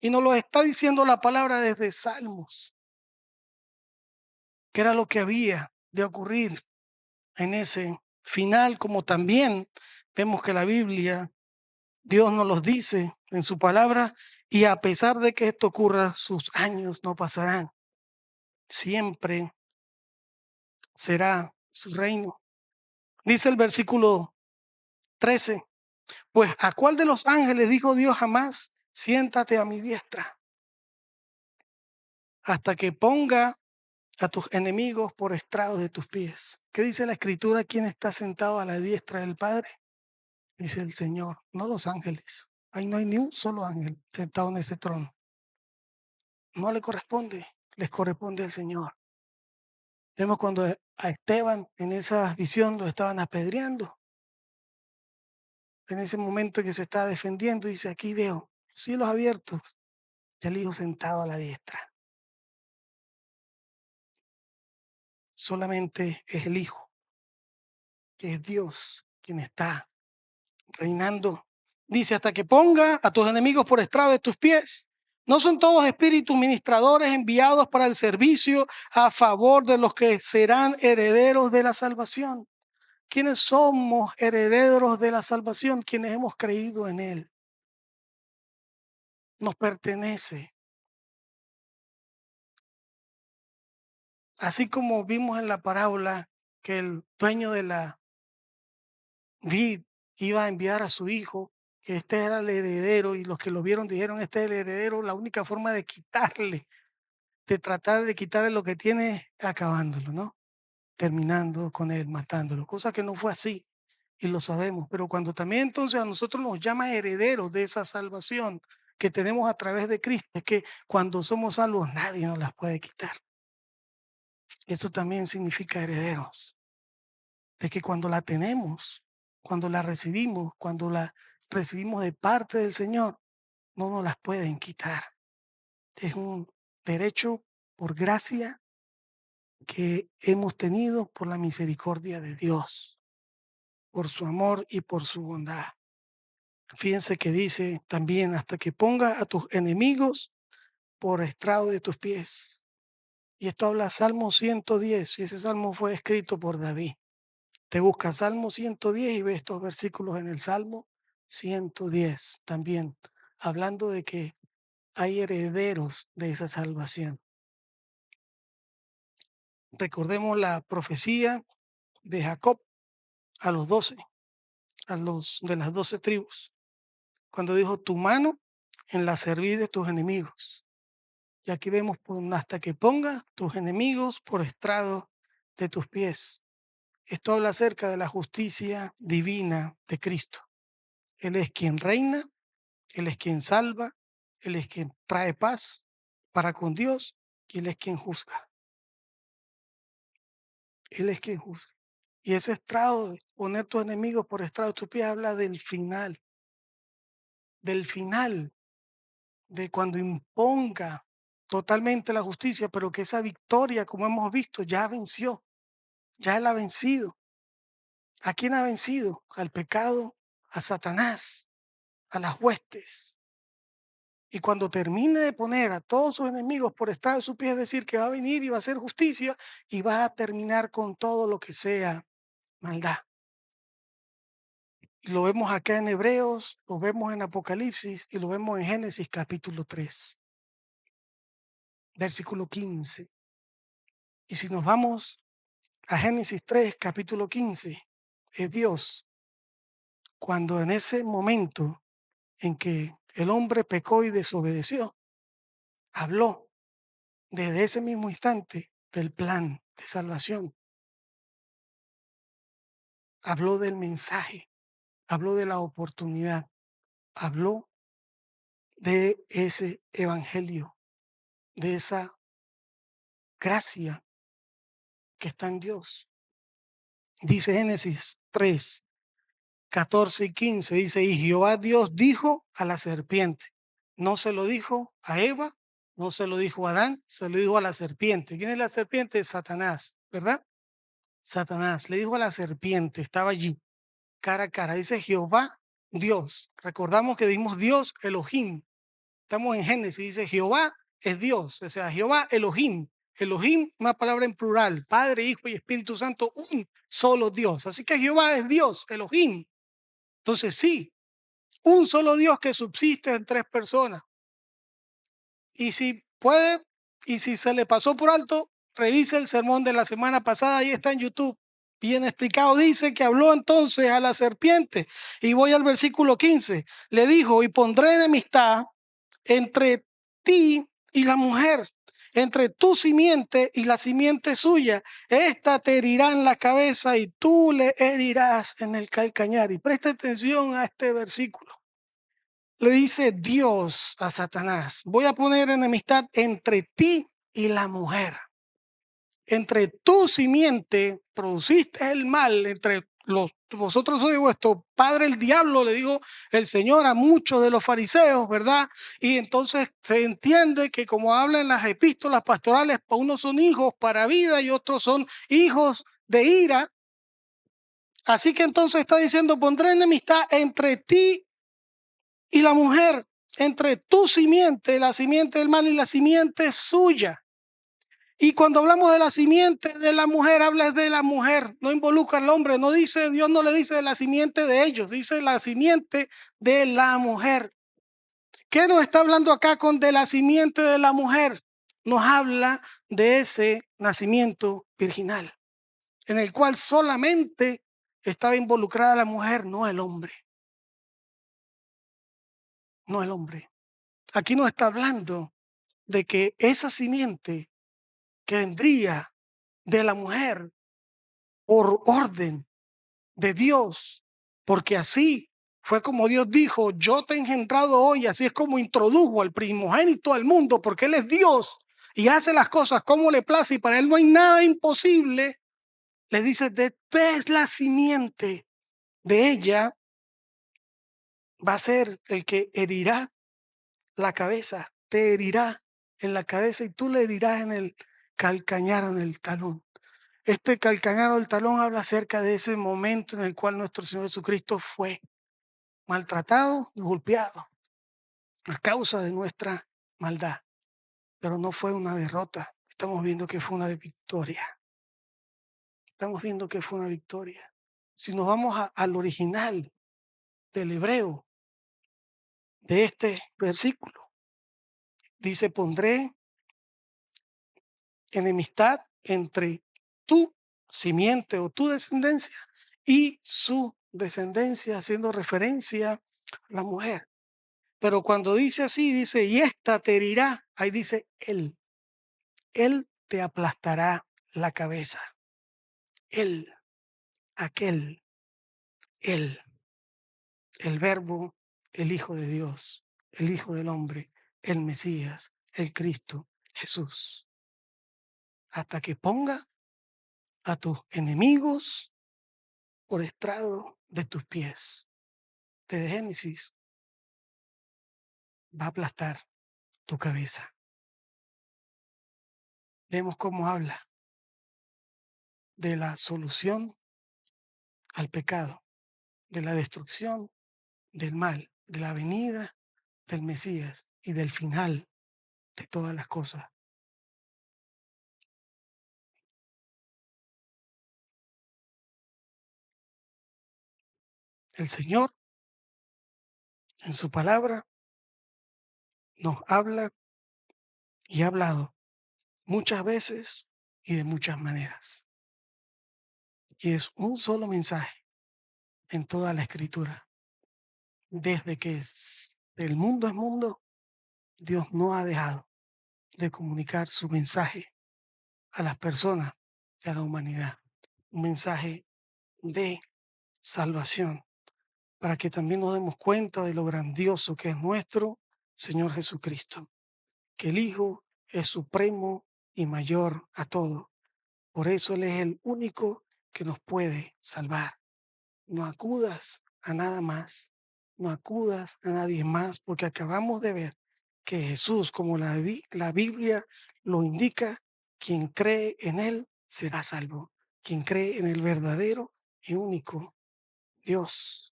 Y nos lo está diciendo la palabra desde Salmos, que era lo que había de ocurrir en ese final, como también vemos que la Biblia, Dios nos los dice en su palabra, y a pesar de que esto ocurra, sus años no pasarán. Siempre será su reino. Dice el versículo 13, pues ¿a cuál de los ángeles dijo Dios jamás? siéntate a mi diestra hasta que ponga a tus enemigos por estrado de tus pies. ¿Qué dice la Escritura? ¿Quién está sentado a la diestra del Padre? Dice el Señor, no los ángeles. Ahí no hay ni un solo ángel sentado en ese trono. No le corresponde, les corresponde al Señor. Vemos cuando a Esteban en esa visión lo estaban apedreando. En ese momento en que se está defendiendo, dice, aquí veo cielos abiertos y el Hijo sentado a la diestra. Solamente es el Hijo, que es Dios, quien está reinando. Dice, hasta que ponga a tus enemigos por estrado de tus pies. ¿No son todos espíritus ministradores enviados para el servicio a favor de los que serán herederos de la salvación? ¿Quiénes somos herederos de la salvación? Quienes hemos creído en Él. Nos pertenece. Así como vimos en la parábola que el dueño de la vid iba a enviar a su hijo, que este era el heredero, y los que lo vieron dijeron, este es el heredero, la única forma de quitarle, de tratar de quitarle lo que tiene, acabándolo, ¿no? Terminando con él, matándolo, cosa que no fue así, y lo sabemos. Pero cuando también entonces a nosotros nos llama herederos de esa salvación que tenemos a través de Cristo, es que cuando somos salvos nadie nos las puede quitar. Eso también significa herederos, de que cuando la tenemos, cuando la recibimos de parte del Señor, no nos las pueden quitar. Es un derecho por gracia que hemos tenido por la misericordia de Dios, por su amor y por su bondad. Fíjense que dice también, hasta que ponga a tus enemigos por estrado de tus pies. Y esto habla Salmo 110, y ese salmo fue escrito por David. Te buscas Salmo 110 y ves estos versículos en el Salmo 110 también, hablando de que hay herederos de esa salvación. Recordemos la profecía de Jacob a los 12, a los de las 12 tribus, cuando dijo, tu mano en la cerviz de tus enemigos. Y aquí vemos, hasta que ponga tus enemigos por estrado de tus pies. Esto habla acerca de la justicia divina de Cristo. Él es quien reina, Él es quien salva, Él es quien trae paz para con Dios y Él es quien juzga. Él es quien juzga. Y ese estrado, poner tus enemigos por estrado de tus pies, habla del final, de cuando imponga totalmente la justicia, pero que esa victoria, como hemos visto, ya venció, ya Él ha vencido. ¿A quién ha vencido? Al pecado, a Satanás, a las huestes. Y cuando termine de poner a todos sus enemigos por estrado de sus pies, es decir, que va a venir y va a hacer justicia y va a terminar con todo lo que sea maldad. Lo vemos acá en Hebreos, lo vemos en Apocalipsis y lo vemos en Génesis capítulo 3, versículo 15. Y si nos vamos a Génesis 3, capítulo 15, es Dios cuando en ese momento en que el hombre pecó y desobedeció, habló desde ese mismo instante del plan de salvación. Habló del mensaje, habló de la oportunidad, habló de ese evangelio, de esa gracia que está en Dios. Dice Génesis 3, 14 y 15, dice, y Jehová Dios dijo a la serpiente, no se lo dijo a Eva, no se lo dijo a Adán, se lo dijo a la serpiente. ¿Quién es la serpiente? Satanás, ¿verdad? Satanás le dijo a la serpiente, estaba allí, cara a cara, dice Jehová Dios. Recordamos que dimos Dios Elohim. Estamos en Génesis, dice Jehová es Dios, o sea, Jehová Elohim. Elohim, una palabra en plural, Padre, Hijo y Espíritu Santo, un solo Dios. Así que Jehová es Dios, Elohim. Entonces sí, un solo Dios que subsiste en tres personas. Y si puede, y si se le pasó por alto, revise el sermón de la semana pasada, ahí está en YouTube. Bien explicado, dice que habló entonces a la serpiente. Y voy al versículo 15. Le dijo, y pondré enemistad entre ti y la mujer, entre tu simiente y la simiente suya. Esta te herirá en la cabeza y tú le herirás en el calcañar. Y presta atención a este versículo. Le dice Dios a Satanás: voy a poner enemistad entre ti y la mujer. Entre tu simiente produciste el mal, entre vosotros sois vuestro padre el diablo, le dijo el Señor a muchos de los fariseos, ¿verdad? Y entonces se entiende que, como hablan las epístolas pastorales, unos son hijos para vida y otros son hijos de ira. Así que entonces está diciendo: pondré enemistad entre ti y la mujer, entre tu simiente, la simiente del mal, y la simiente suya. Y cuando hablamos de la simiente de la mujer, habla de la mujer, no involucra al hombre. No dice, Dios no le dice de la simiente de ellos, dice la simiente de la mujer. ¿Qué nos está hablando acá con de la simiente de la mujer? Nos habla de ese nacimiento virginal, en el cual solamente estaba involucrada la mujer, no el hombre. No el hombre. Aquí nos está hablando de que esa simiente que vendría de la mujer por orden de Dios, porque así fue como Dios dijo: yo te he engendrado hoy. Así es como introdujo al primogénito al mundo, porque Él es Dios y hace las cosas como le place, y para Él no hay nada imposible. Le dice: de es la simiente de ella, va a ser el que herirá la cabeza, te herirá en la cabeza y tú le herirás en el calcañar, en el talón. Este calcañar o el talón habla acerca de ese momento en el cual nuestro Señor Jesucristo fue maltratado y golpeado a causa de nuestra maldad. Pero no fue una derrota. Estamos viendo que fue una victoria. Estamos viendo que fue una victoria. Si nos vamos al original del hebreo de este versículo, dice: pondré enemistad entre tu simiente o tu descendencia y su descendencia, haciendo referencia a la mujer. Pero cuando dice así, dice: y esta te herirá, ahí dice él te aplastará la cabeza. Él, aquel, él, el verbo, el Hijo de Dios, el Hijo del Hombre, el Mesías, el Cristo, Jesús. Hasta que ponga a tus enemigos por estrado de tus pies. Desde Génesis va a aplastar tu cabeza. Vemos cómo habla de la solución al pecado, de la destrucción del mal, de la venida del Mesías y del final de todas las cosas. El Señor, en su palabra, nos habla y ha hablado muchas veces y de muchas maneras. Y es un solo mensaje en toda la Escritura. Desde que el mundo es mundo, Dios no ha dejado de comunicar su mensaje a las personas y a la humanidad. Un mensaje de salvación, para que también nos demos cuenta de lo grandioso que es nuestro Señor Jesucristo, que el Hijo es supremo y mayor a todo. Por eso Él es el único que nos puede salvar. No acudas a nada más, no acudas a nadie más, porque acabamos de ver que Jesús, como la Biblia lo indica, quien cree en Él será salvo. Quien cree en el verdadero y único Dios.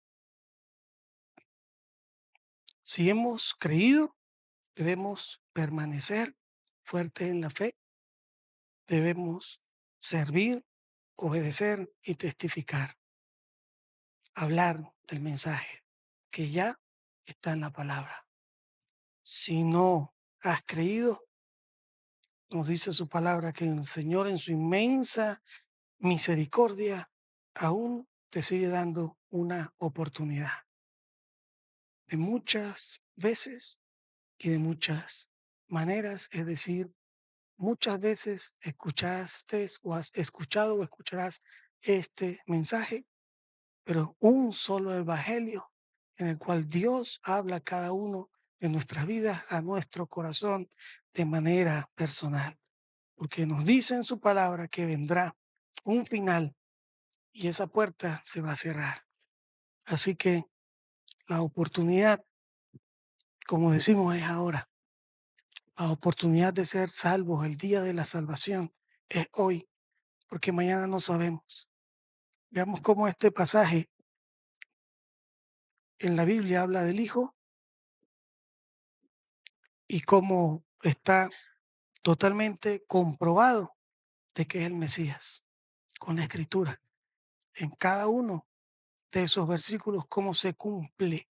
Si hemos creído, debemos permanecer fuertes en la fe, debemos servir, obedecer y testificar, hablar del mensaje que ya está en la palabra. Si no has creído, nos dice su palabra que el Señor, en su inmensa misericordia, aún te sigue dando una oportunidad. De muchas veces y de muchas maneras, es decir, muchas veces escuchaste o has escuchado o escucharás este mensaje, pero un solo evangelio en el cual Dios habla a cada uno de nuestras vidas, a nuestro corazón, de manera personal, porque nos dice en su palabra que vendrá un final y esa puerta se va a cerrar. Así que la oportunidad, como decimos, es ahora. La oportunidad de ser salvos, el día de la salvación, es hoy, porque mañana no sabemos. Veamos cómo este pasaje en la Biblia habla del Hijo y cómo está totalmente comprobado de que es el Mesías, con la Escritura. En cada uno de esos versículos, cómo se cumple,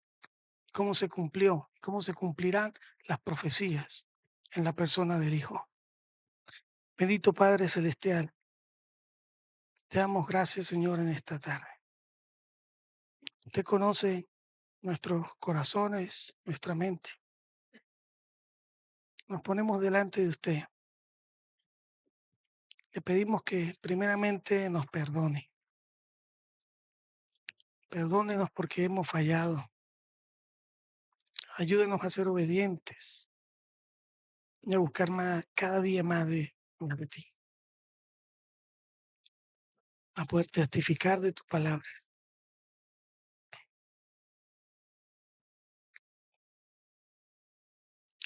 cómo se cumplió, cómo se cumplirán las profecías en la persona del Hijo. Bendito Padre Celestial, te damos gracias, Señor, en esta tarde. Usted conoce nuestros corazones, nuestra mente. Nos ponemos delante de usted. Le pedimos que primeramente nos perdone. Perdónenos porque hemos fallado. Ayúdenos a ser obedientes y a buscar más, cada día más de ti, a poder testificar de tu palabra.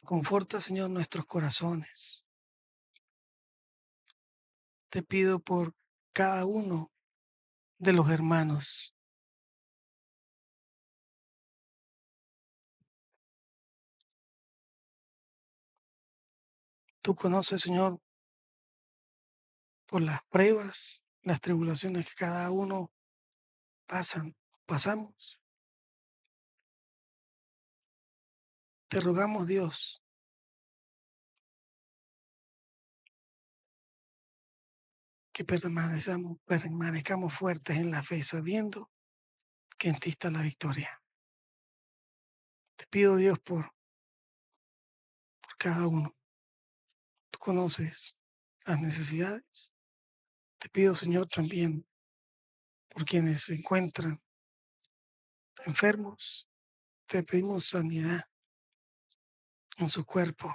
Conforta, Señor, nuestros corazones. Te pido por cada uno de los hermanos. Tú conoces, Señor, por las pruebas, las tribulaciones que cada uno pasamos. Te rogamos, Dios, que permanezcamos fuertes en la fe, sabiendo que en ti está la victoria. Te pido, Dios, por cada uno. Tú conoces las necesidades. Te pido, Señor, también por quienes se encuentran enfermos. Te pedimos sanidad en su cuerpo.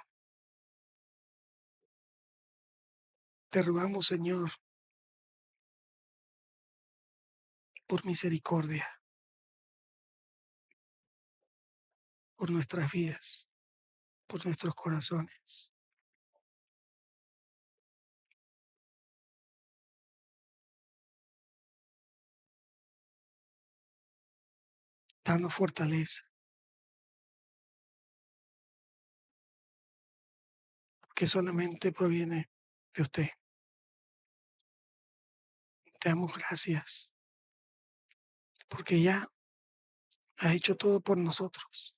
Te rogamos, Señor, por misericordia, por nuestras vidas, por nuestros corazones. Danos fortaleza, que solamente proviene de usted. Te damos gracias, porque ya ha hecho todo por nosotros.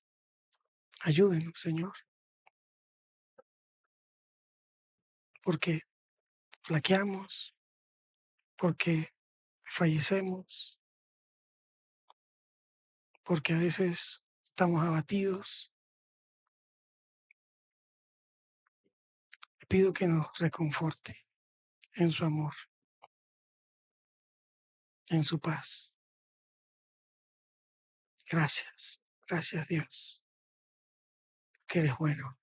Ayúdenos, Señor, porque flaqueamos, porque fallecemos, porque a veces estamos abatidos. Pido que nos reconforte en su amor, en su paz. Gracias, gracias Dios, que eres bueno.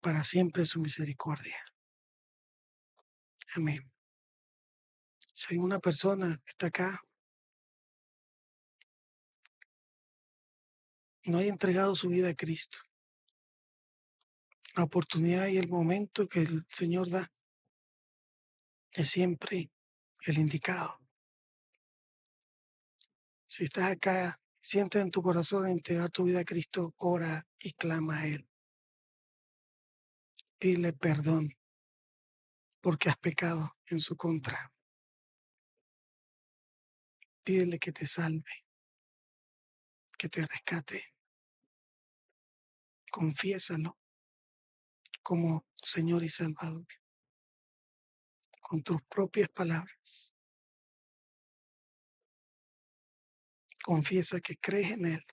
Para siempre su misericordia. Amén. Si una persona está acá, no haya entregado su vida a Cristo, la oportunidad y el momento que el Señor da es siempre el indicado. Si estás acá, siente en tu corazón entregar tu vida a Cristo, ora y clama a Él. Pídele perdón porque has pecado en su contra. Pídele que te salve, que te rescate. Confiésalo como Señor y Salvador con tus propias palabras. Confiesa que crees en Él,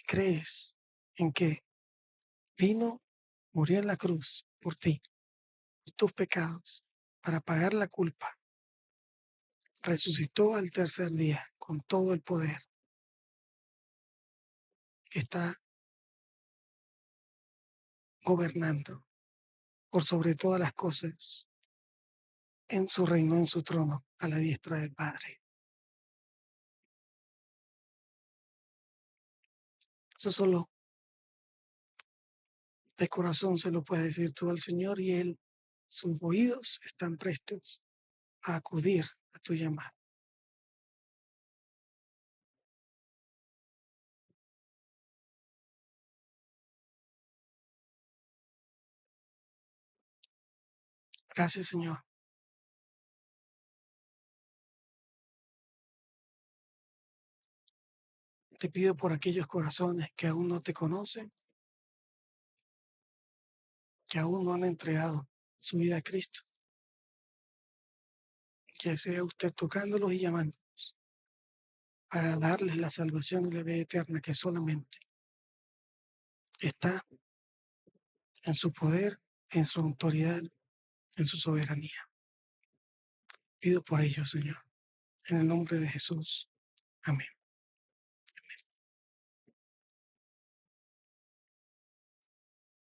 crees en que vino, murió en la cruz por ti, por tus pecados, para pagar la culpa, resucitó al tercer día con todo el poder, está gobernando por sobre todas las cosas en su reino, en su trono, a la diestra del Padre. Eso solo de corazón se lo puedes decir tú al Señor y Él, sus oídos están prestos a acudir a tu llamada. Gracias, Señor. Te pido por aquellos corazones que aún no te conocen, que aún no han entregado su vida a Cristo, que sea usted tocándolos y llamándolos para darles la salvación y la vida eterna que solamente está en su poder, en su autoridad, en su soberanía. Pido por ellos, Señor, en el nombre de Jesús. Amén.